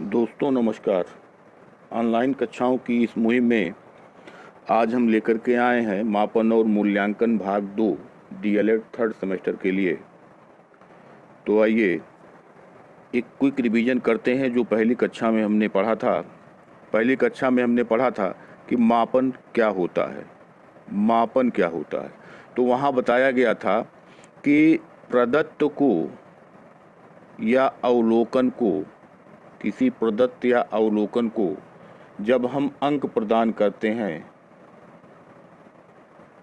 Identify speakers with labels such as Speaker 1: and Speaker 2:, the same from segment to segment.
Speaker 1: दोस्तों नमस्कार। ऑनलाइन कक्षाओं की इस मुहिम में आज हम लेकर के आए हैं मापन और मूल्यांकन भाग 2 डीएलएड थर्ड सेमेस्टर के लिए। तो आइए एक क्विक रिवीजन करते हैं जो पहली कक्षा में हमने पढ़ा था। पहली कक्षा में हमने पढ़ा था कि मापन क्या होता है। मापन क्या होता है तो वहाँ बताया गया था कि प्रदत्त को या अवलोकन को, किसी प्रदत्त या अवलोकन को जब हम अंक प्रदान करते हैं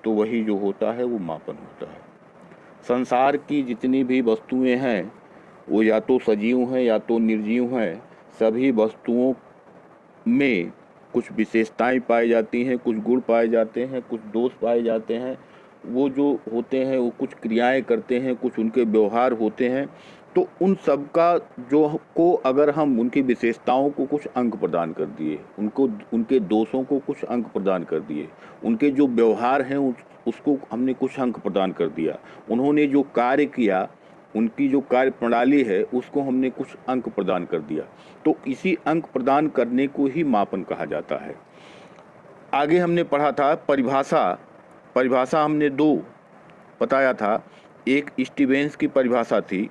Speaker 1: तो वही जो होता है वो मापन होता है। संसार की जितनी भी वस्तुएं हैं वो या तो सजीव हैं या तो निर्जीव हैं। सभी वस्तुओं में कुछ विशेषताएं पाई जाती हैं, कुछ गुण पाए जाते हैं, कुछ दोष पाए जाते हैं। वो जो होते हैं वो कुछ क्रियाएं करते हैं, कुछ उनके व्यवहार होते हैं। तो उन सब का जो को अगर हम उनकी विशेषताओं को कुछ अंक प्रदान कर दिए, उनको उनके दोषों को कुछ अंक प्रदान कर दिए, उनके जो व्यवहार हैं उसको हमने कुछ अंक प्रदान कर दिया, उन्होंने जो कार्य किया, उनकी जो कार्य प्रणाली है उसको हमने कुछ अंक प्रदान कर दिया, तो इसी अंक प्रदान करने को ही मापन कहा जाता है। आगे हमने पढ़ा था परिभाषा हमने दो बताया था। एक स्टीवेंस की परिभाषा थी।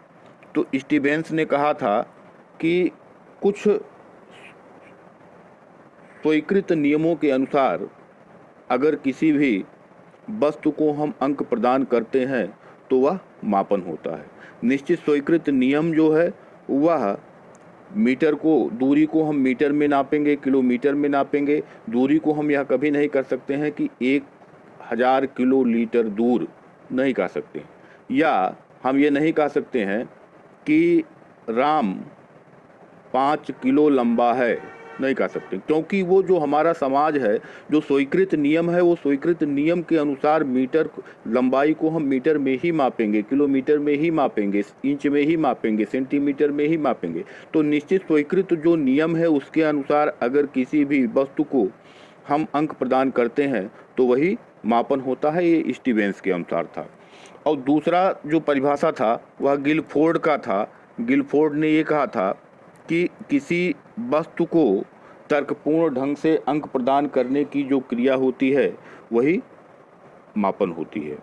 Speaker 1: तो स्टीवेंस ने कहा था कि कुछ स्वीकृत नियमों के अनुसार अगर किसी भी वस्तु को हम अंक प्रदान करते हैं तो वह मापन होता है। निश्चित स्वीकृत नियम जो है वह मीटर को, दूरी को हम मीटर में नापेंगे, किलोमीटर में नापेंगे। दूरी को हम यह कभी नहीं कर सकते हैं कि 1000 किलोमीटर दूर नहीं कह सकते, या हम ये नहीं कह सकते हैं कि राम 5 किलो लंबा है, नहीं कह सकते, क्योंकि वो जो हमारा समाज है, जो स्वीकृत नियम है, वो स्वीकृत नियम के अनुसार मीटर लंबाई को हम मीटर में ही मापेंगे, किलोमीटर में ही मापेंगे, इंच में ही मापेंगे, सेंटीमीटर में ही मापेंगे। तो निश्चित स्वीकृत जो नियम है उसके अनुसार अगर किसी भी वस्तु को हम अंक प्रदान करते हैं तो वही मापन होता है। ये स्टीवेंस के अनुसार था। और दूसरा जो परिभाषा था वह गिलफोर्ड का था। गिलफोर्ड ने ये कहा था कि किसी वस्तु को तर्कपूर्ण ढंग से अंक प्रदान करने की जो क्रिया होती है वही मापन होती है।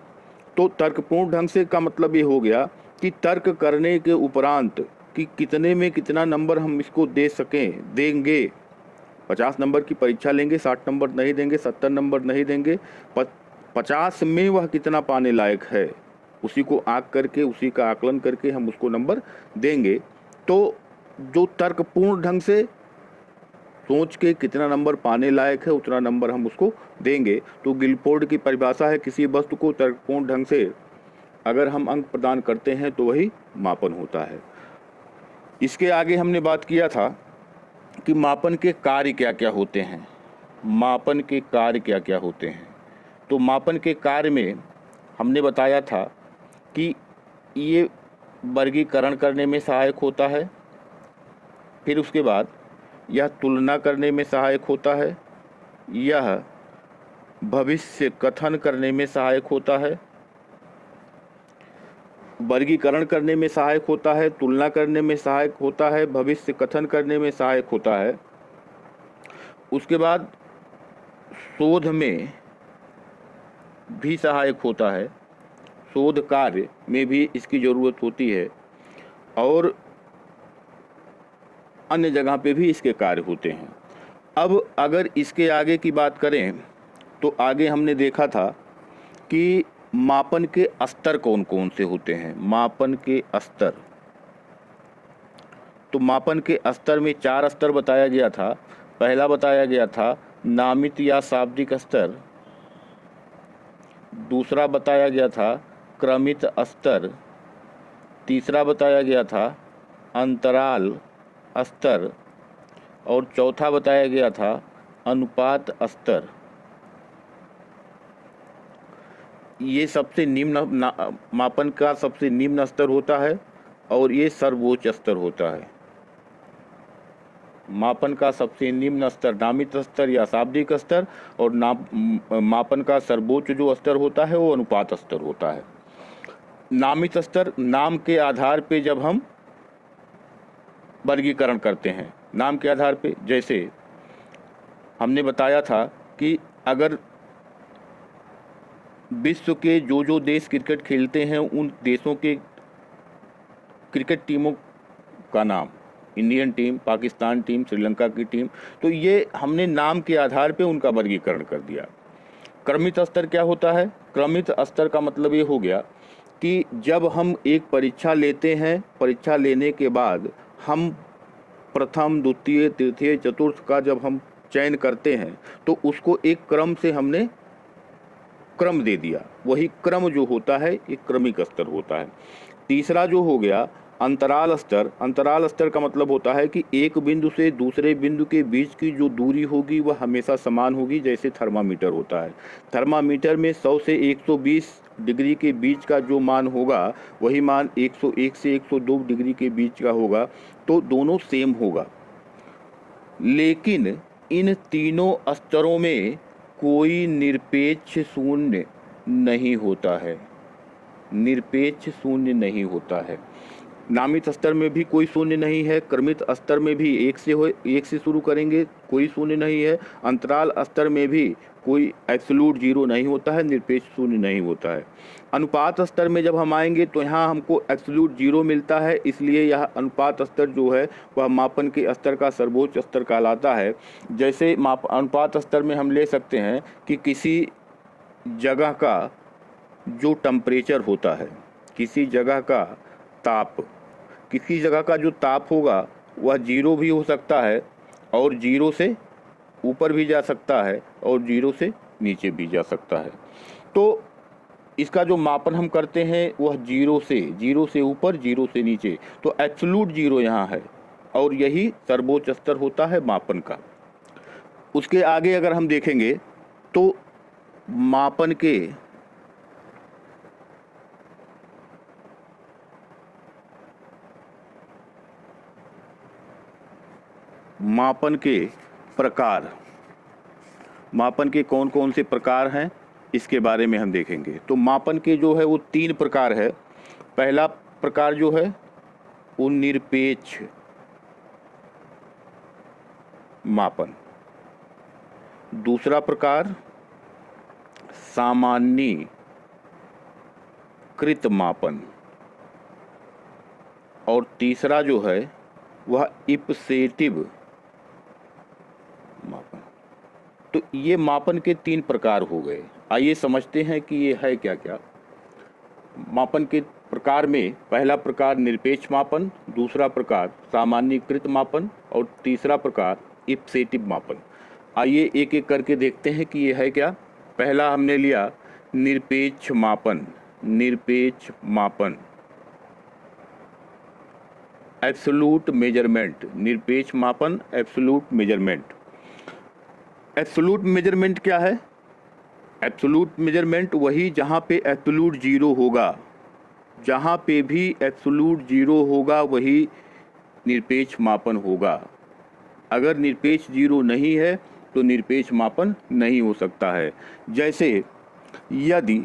Speaker 1: तो तर्कपूर्ण ढंग से का मतलब ये हो गया कि तर्क करने के उपरांत कि कितने में कितना नंबर हम इसको दे सकें, देंगे। 50 नंबर की परीक्षा लेंगे, 60 नंबर नहीं देंगे, 70 नंबर नहीं देंगे, 50 में वह कितना पाने लायक है उसी को आंक करके, उसी का आकलन करके हम उसको नंबर देंगे। तो जो तर्कपूर्ण ढंग से सोच के कितना नंबर पाने लायक है उतना नंबर हम उसको देंगे। तो गिलफोर्ड की परिभाषा है किसी वस्तु को तर्कपूर्ण ढंग से अगर हम अंक प्रदान करते हैं तो वही मापन होता है। इसके आगे हमने बात किया था कि मापन के कार्य क्या क्या होते हैं। मापन के कार्य क्या क्या होते हैं तो मापन के कार्य में हमने बताया था कि ये वर्गीकरण करने में सहायक होता है, फिर उसके बाद यह तुलना करने में सहायक होता है, यह भविष्य कथन करने में सहायक होता है। वर्गीकरण करने में सहायक होता है, तुलना करने में सहायक होता है, भविष्य कथन करने में सहायक होता है। उसके बाद शोध में भी सहायक होता है, शोध कार्य में भी इसकी ज़रूरत होती है, और अन्य जगह पे भी इसके कार्य होते हैं। अब अगर इसके आगे की बात करें तो आगे हमने देखा था कि मापन के स्तर कौन कौन से होते हैं। मापन के स्तर, तो मापन के स्तर में 4 स्तर बताया गया था। पहला बताया गया था नामित या शाब्दिक स्तर, दूसरा बताया गया था क्रमित स्तर, तीसरा बताया गया था अंतराल स्तर, और चौथा बताया गया था अनुपात स्तर। ये सबसे निम्न मापन का सबसे निम्न स्तर होता है और ये सर्वोच्च स्तर होता है। मापन का सबसे निम्न स्तर नामित स्तर या शाब्दिक स्तर, और मापन का सर्वोच्च जो स्तर होता है वो अनुपात स्तर होता है। नामित स्तर, नाम के आधार पे जब हम वर्गीकरण करते हैं नाम के आधार पे। जैसे हमने बताया था कि अगर विश्व के जो देश क्रिकेट खेलते हैं उन देशों के क्रिकेट टीमों का नाम, Indian team, Pakistan team, Sri Lanka की टीम, तो ये हमने नाम के आधार पे उनका वर्गीकरण कर दिया। क्रमित स्तर क्या होता है? क्रमित स्तर का मतलब ये हो गया कि जब हम एक परीक्षा लेते हैं, परीक्षा लेने के बाद हम प्रथम, द्वितीय, तृतीय, चतुर्थ का जब हम चयन करते हैं तो उसको एक क्रम से हमने क्रम दे दिया। वही क्रम जो होता है एक क्रमिक स्तर होता है। तीसरा जो हो गया अंतराल स्तर। अंतराल स्तर का मतलब होता है कि एक बिंदु से दूसरे बिंदु के बीच की जो दूरी होगी वह हमेशा समान होगी। जैसे थर्मामीटर होता है, थर्मामीटर में 100 से 120 डिग्री के बीच का जो मान होगा वही मान 101 से 102 डिग्री के बीच का होगा, तो दोनों सेम होगा। लेकिन इन तीनों स्तरों में कोई निरपेक्ष शून्य नहीं होता है। निरपेक्ष शून्य नहीं होता है। नामित स्तर में भी कोई शून्य नहीं है, क्रमित स्तर में भी एक से शुरू करेंगे, कोई शून्य नहीं है। अंतराल स्तर में भी कोई एब्सोल्यूट जीरो नहीं होता है, निरपेक्ष शून्य नहीं होता है। अनुपात स्तर में जब हम आएंगे तो यहाँ हमको एब्सोल्यूट जीरो मिलता है, इसलिए यह अनुपात स्तर जो है वह मापन के स्तर का सर्वोच्च स्तर कहलाता है। जैसे अनुपात स्तर में हम ले सकते हैं कि किसी जगह का जो टेम्परेचर होता है, किसी जगह का ताप, किसी जगह का जो ताप होगा वह जीरो भी हो सकता है और जीरो से ऊपर भी जा सकता है और जीरो से नीचे भी जा सकता है। तो इसका जो मापन हम करते हैं वह जीरो से ऊपर, जीरो से नीचे, तो एब्सोल्यूट जीरो यहाँ है और यही सर्वोच्च स्तर होता है मापन का। उसके आगे अगर हम देखेंगे तो मापन के प्रकार, मापन के कौन कौन से प्रकार हैं इसके बारे में हम देखेंगे। तो मापन के जो है वो 3 प्रकार है। पहला प्रकार जो है वो निरपेक्ष मापन, दूसरा प्रकार सामान्यीकृत मापन और तीसरा जो है वह इप्सेटिव मापन। तो ये मापन के 3 प्रकार हो गए। आइए समझते हैं कि ये है क्या क्या। मापन के प्रकार में पहला प्रकार निरपेक्ष मापन, दूसरा प्रकार सामान्यीकृत मापन और तीसरा प्रकार इप्सेटिव मापन। आइए एक एक करके देखते हैं कि ये है क्या। पहला हमने लिया निरपेक्ष मापन। निरपेक्ष मापन, एब्सोल्यूट मेजरमेंट। निरपेक्ष मापन, एब्सोल्यूट मेजरमेंट। एब्सोल्यूट मेजरमेंट क्या है? एब्सोल्यूट मेजरमेंट वही जहाँ पे एब्सोल्यूट जीरो होगा, जहाँ पे भी एब्सोल्यूट जीरो होगा वही निरपेक्ष मापन होगा। अगर निरपेक्ष जीरो नहीं है तो निरपेक्ष मापन नहीं हो सकता है। जैसे यदि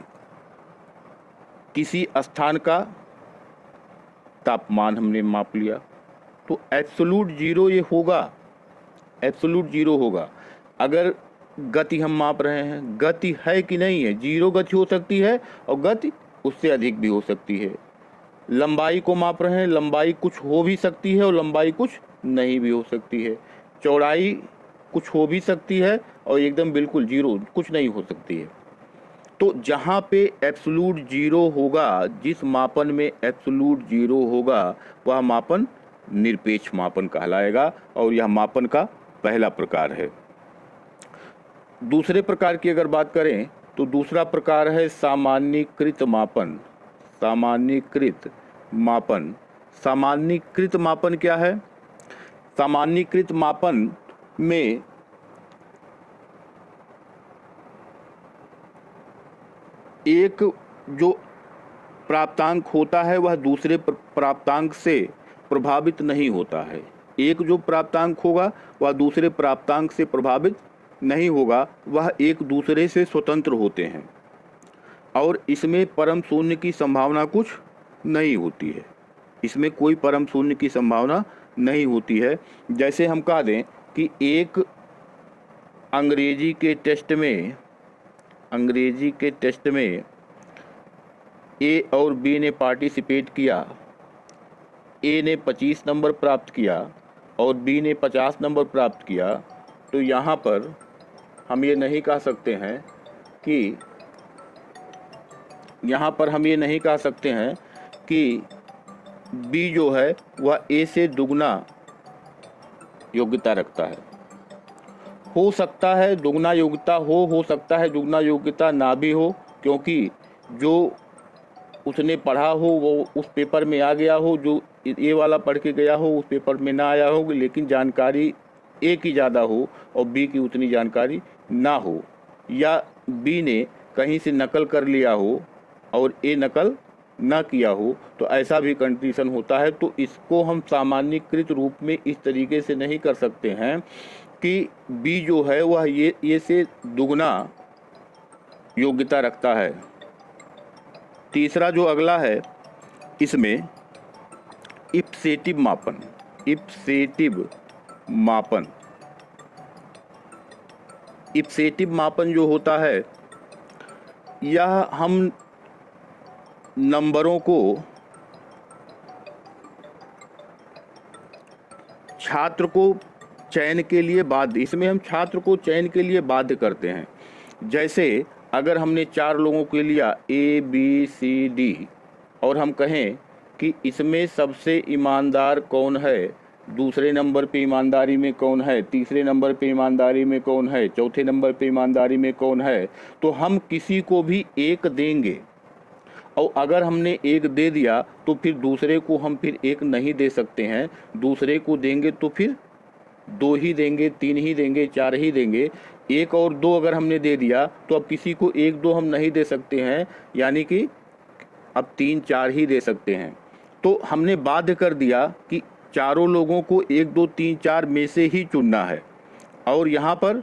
Speaker 1: किसी स्थान का तापमान हमने माप लिया तो एब्सोल्यूट जीरो ये होगा, एब्सोल्यूट जीरो होगा। अगर गति हम माप रहे हैं, गति है कि नहीं है, जीरो गति हो सकती है और गति उससे अधिक भी हो सकती है। लंबाई को माप रहे हैं, लंबाई कुछ हो भी सकती है और लंबाई कुछ नहीं भी हो सकती है। चौड़ाई कुछ हो भी सकती है और एकदम बिल्कुल जीरो कुछ नहीं हो सकती है। तो जहाँ पे एब्सोल्यूट जीरो होगा, जिस मापन में एब्सोल्यूट जीरो होगा वह मापन निरपेक्ष मापन कहलाएगा और यह मापन का पहला प्रकार है। दूसरे प्रकार की अगर बात करें तो दूसरा प्रकार है सामान्यीकृत मापन। सामान्यीकृत मापन। सामान्यीकृत मापन क्या है? सामान्यीकृत मापन में एक जो प्राप्तांक होता है वह दूसरे प्राप्तांक से प्रभावित नहीं होता है। एक जो प्राप्तांक होगा वह दूसरे प्राप्तांक से प्रभावित नहीं होगा, वह एक दूसरे से स्वतंत्र होते हैं और इसमें परम शून्य की संभावना कुछ नहीं होती है। इसमें कोई परम शून्य की संभावना नहीं होती है। जैसे हम कह दें कि एक अंग्रेजी के टेस्ट में ए और बी ने पार्टिसिपेट किया, ए ने 25 नंबर प्राप्त किया और बी ने 50 नंबर प्राप्त किया, तो यहाँ पर हम ये नहीं कह सकते हैं कि बी जो है वह ए से दुगना योग्यता रखता है। हो सकता है दुगना योग्यता हो सकता है दुगना योग्यता ना भी हो, क्योंकि जो उसने पढ़ा हो वो उस पेपर में आ गया हो, जो ए वाला पढ़ के गया हो उस पेपर में ना आया हो, लेकिन जानकारी ए की ज़्यादा हो और बी की उतनी जानकारी ना हो, या बी ने कहीं से नकल कर लिया हो और ए नकल ना किया हो, तो ऐसा भी कंडीशन होता है। तो इसको हम सामान्यीकृत रूप में इस तरीके से नहीं कर सकते हैं कि बी जो है वह ये से दुगना योग्यता रखता है। तीसरा जो अगला है, इसमें इप्सेटिव मापन जो होता है, यह हम नंबरों को छात्र को चयन के लिए बाध्य करते हैं। जैसे अगर हमने 4 लोगों के लिया ए बी सी डी और हम कहें कि इसमें सबसे ईमानदार कौन है, दूसरे नंबर पे ईमानदारी में कौन है, तीसरे नंबर पे ईमानदारी में कौन है, चौथे नंबर पे ईमानदारी में कौन है, तो हम किसी को भी 1 देंगे। और अगर हमने 1 दे दिया तो फिर दूसरे को हम फिर 1 नहीं दे सकते हैं। दूसरे को देंगे तो फिर 2 ही देंगे, 3 ही देंगे, 4 ही देंगे। 1 और 2 अगर हमने दे दिया तो अब किसी को 1 2 हम नहीं दे सकते हैं, यानी कि अब 3 4 ही दे सकते हैं। तो हमने बाध्य कर दिया कि चारों लोगों को 1 2 3 4 में से ही चुनना है। और यहाँ पर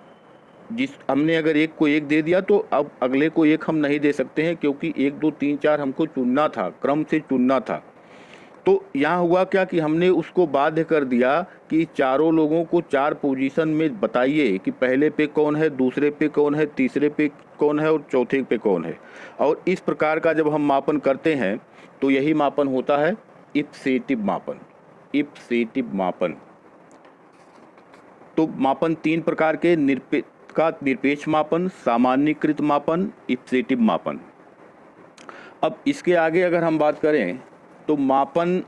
Speaker 1: हमने अगर 1 को 1 दे दिया तो अब अगले को 1 हम नहीं दे सकते हैं, क्योंकि 1 2 3 4 हमको चुनना था, क्रम से चुनना था। तो यहाँ हुआ क्या कि हमने उसको बाध्य कर दिया कि चारों लोगों को 4 पोजीशन में बताइए कि पहले पे कौन है, दूसरे पे कौन है, तीसरे पे कौन है और चौथे पे कौन है। और इस प्रकार का जब हम मापन करते हैं तो यही मापन होता है इप्सेटिव मापन। तो मापन 3 प्रकार के, निरपेक्ष मापन, सामान्यीकृत मापन, इप्सेटिव मापन। अब इसके आगे अगर हम बात करें तो मापन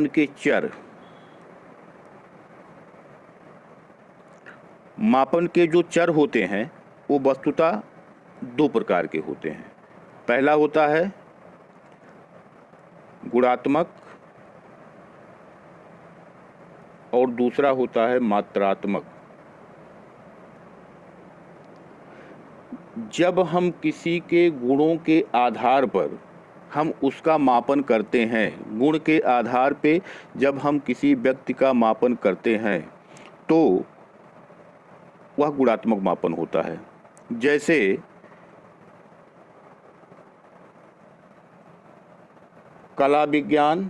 Speaker 1: के चर, मापन के जो चर होते हैं वो वस्तुतः 2 प्रकार के होते हैं। पहला होता है गुणात्मक और दूसरा होता है मात्रात्मक। जब हम किसी के गुणों के आधार पर हम उसका मापन करते हैं, गुण के आधार पे जब हम किसी व्यक्ति का मापन करते हैं तो वह गुणात्मक मापन होता है। जैसे कला विज्ञान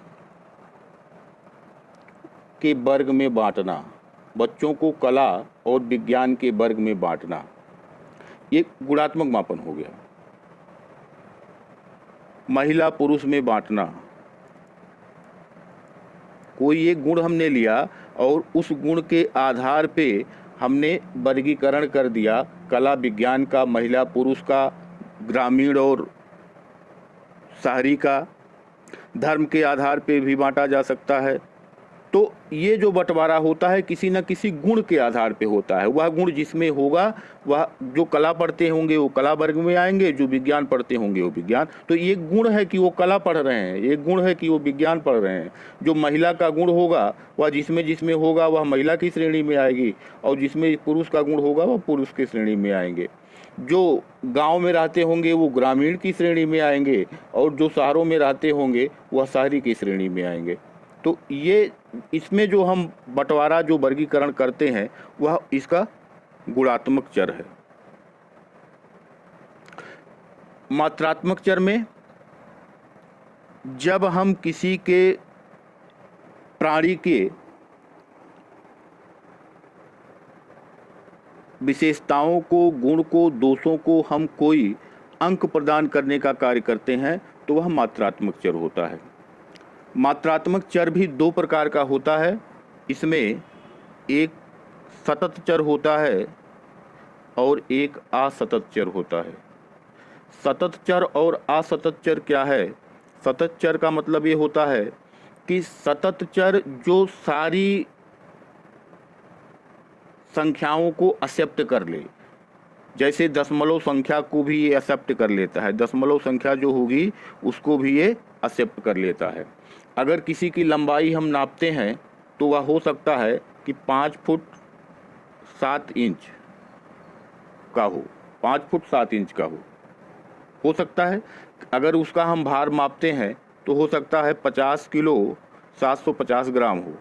Speaker 1: के वर्ग में बांटना, बच्चों को कला और विज्ञान के वर्ग में बांटना, ये गुणात्मक मापन हो गया। महिला पुरुष में बांटना, कोई एक गुण हमने लिया और उस गुण के आधार पे हमने वर्गीकरण कर दिया, कला विज्ञान का, महिला पुरुष का, ग्रामीण और शहरी का। धर्म के आधार पे भी बांटा जा सकता है। तो ये जो बंटवारा होता है किसी न किसी गुण के आधार पे होता है। वह गुण जिसमें होगा वह, जो कला पढ़ते होंगे वो कला वर्ग में आएंगे, जो विज्ञान पढ़ते होंगे वो विज्ञान। तो ये गुण है कि वो कला पढ़ रहे हैं, एक गुण है कि वो विज्ञान पढ़ रहे हैं। जो महिला का गुण होगा वह जिसमें होगा वह महिला की श्रेणी में आएगी, और जिसमें पुरुष का गुण होगा वह पुरुष की श्रेणी में आएंगे। जो गांव में रहते होंगे वो ग्रामीण की श्रेणी में आएंगे, और जो शहरों में रहते होंगे वह शहरी की श्रेणी में आएंगे। तो ये इसमें जो हम बंटवारा जो वर्गीकरण करते हैं वह इसका गुणात्मक चर है। मात्रात्मक चर में जब हम किसी के प्राणी के विशेषताओं को, गुण को, दोषों को हम कोई अंक प्रदान करने का कार्य करते हैं तो वह मात्रात्मक चर होता है। मात्रात्मक चर भी दो प्रकार का होता है। इसमें एक सतत चर होता है और एक असतत चर होता है। सतत चर और असतत चर क्या है? सतत चर का मतलब ये होता है कि सतत चर जो सारी संख्याओं को एक्सेप्ट कर ले, जैसे दशमलव संख्या को भी ये एक्सेप्ट कर लेता है, दशमलव संख्या जो होगी उसको भी ये एक्सेप्ट कर लेता है। अगर किसी की लंबाई हम नापते हैं तो वह हो सकता है कि 5 फुट 7 इंच का हो, 5 फुट 7 इंच का हो सकता है। अगर उसका हम भार मापते हैं तो हो सकता है 50 किलो 750 ग्राम हो।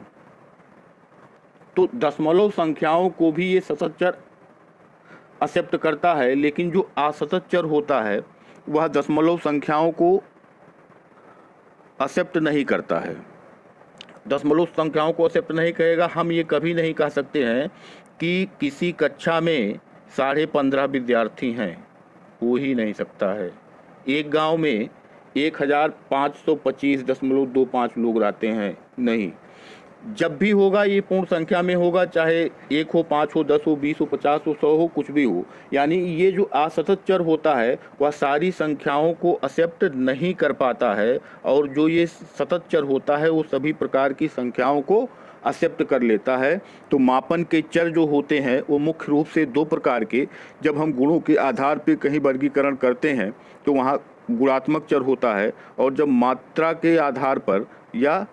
Speaker 1: तो दशमलव संख्याओं को भी ये सतत चर एक्सेप्ट करता है, लेकिन जो असतत चर होता है वह दशमलव संख्याओं को एक्सेप्ट नहीं करता है। दशमलव संख्याओं को एक्सेप्ट नहीं करेगा। हम ये कभी नहीं कह सकते हैं कि किसी कक्षा में 15.5 विद्यार्थी हैं, हो ही नहीं सकता है। एक गांव में 1525.25 लोग रहते हैं, नहीं। जब भी होगा ये पूर्ण संख्या में होगा, चाहे 1 हो, 5 हो, 10 हो, 20 हो, 50 हो, 100 हो, कुछ भी हो। यानी ये जो असतत चर होता है वह सारी संख्याओं को एक्सेप्ट नहीं कर पाता है, और जो ये सतत चर होता है वो सभी प्रकार की संख्याओं को एक्सेप्ट कर लेता है। तो मापन के चर जो होते हैं वो मुख्य रूप से दो प्रकार के, जब हम गुणों के आधार पर कहीं वर्गीकरण करते हैं तो वहाँ गुणात्मक चर होता है, और जब मात्रा के आधार पर या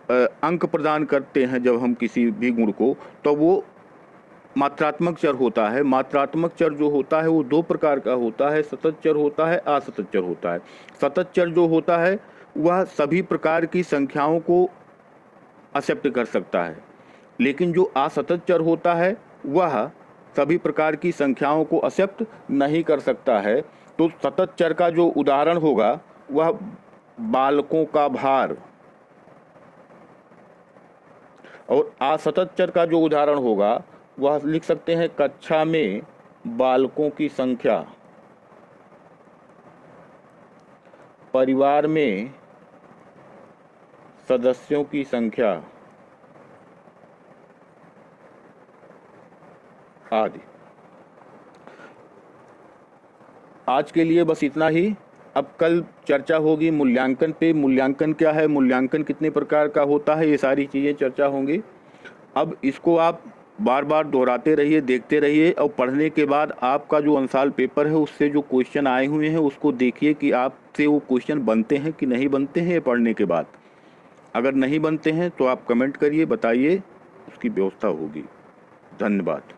Speaker 1: अंक प्रदान करते हैं जब हम किसी भी गुण को, तो वो मात्रात्मक चर होता है। मात्रात्मक चर जो होता है वो दो प्रकार का होता है, सतत चर होता है, असतत चर होता है। सतत चर जो होता है वह सभी प्रकार की संख्याओं को एक्सेप्ट कर सकता है, लेकिन जो असतत चर होता है वह सभी प्रकार की संख्याओं को एक्सेप्ट नहीं कर सकता है। तो सतत चर का जो उदाहरण होगा वह बालकों का भार, और असतत चर का जो उदाहरण होगा वह लिख सकते हैं कक्षा में बालकों की संख्या, परिवार में सदस्यों की संख्या आदि। आज के लिए बस इतना ही। अब कल चर्चा होगी मूल्यांकन पे। मूल्यांकन क्या है, मूल्यांकन कितने प्रकार का होता है, ये सारी चीज़ें चर्चा होंगी। अब इसको आप बार बार दोहराते रहिए, देखते रहिए, और पढ़ने के बाद आपका जो अंशाल पेपर है उससे जो क्वेश्चन आए हुए हैं उसको देखिए कि आपसे वो क्वेश्चन बनते हैं कि नहीं बनते हैं पढ़ने के बाद। अगर नहीं बनते हैं तो आप कमेंट करिए, बताइए, उसकी व्यवस्था होगी। धन्यवाद।